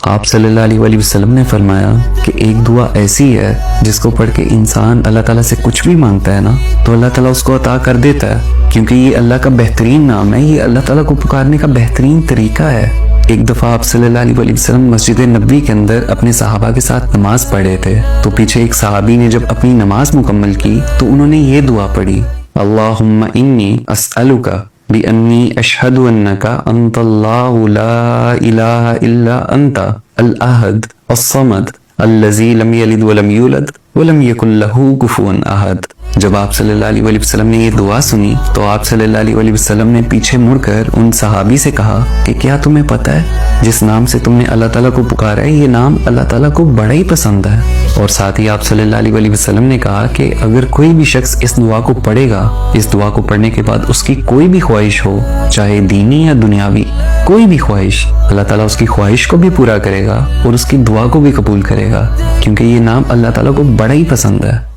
آپ صلی اللہ علیہ وسلم نے فرمایا کہ ایک دعا ایسی ہے جس کو پڑھ کے انسان اللہ تعالیٰ سے کچھ بھی مانگتا ہے نا تو اللہ تعالیٰ اس کو عطا کر دیتا ہے، کیونکہ یہ اللہ کا بہترین نام ہے، یہ اللہ تعالیٰ کو پکارنے کا بہترین طریقہ ہے۔ ایک دفعہ آپ صلی اللہ علیہ وسلم مسجد نبوی کے اندر اپنے صحابہ کے ساتھ نماز پڑھے تھے، تو پیچھے ایک صحابی نے جب اپنی نماز مکمل کی تو انہوں نے یہ دعا پڑھی، اللہم انی اسألک بِأَنِّي أَشْهَدُ أَنَّكَ أَنْتَ اللَّهُ لَا إِلَهَ إِلَّا أَنْتَ الْأَحَدُ الصَّمَدُ الَّذِي لَمْ يَلِدْ وَلَمْ يُولَدْ وَلَمْ يَكُنْ لَهُ كُفُوًا أَحَدٌ۔ جب آپ صلی اللہ علیہ وسلم نے یہ دعا سنی تو آپ صلی اللہ علیہ وسلم نے پیچھے مڑ کر ان صحابی سے کہا کہ کیا تمہیں پتہ ہے جس نام سے تم نے اللہ تعالیٰ کو پکارا ہے یہ نام اللہ تعالیٰ کو بڑا ہی پسند ہے۔ اور ساتھ ہی آپ صلی اللہ علیہ وسلم نے کہا کہ اگر کوئی بھی شخص اس دعا کو پڑھے گا، اس دعا کو پڑھنے کے بعد اس کی کوئی بھی خواہش ہو، چاہے دینی یا دنیاوی، کوئی بھی خواہش، اللہ تعالیٰ اس کی خواہش کو بھی پورا کرے گا اور اس کی دعا کو بھی قبول کرے گا، کیونکہ یہ نام اللہ تعالیٰ کو بڑا ہی پسند ہے۔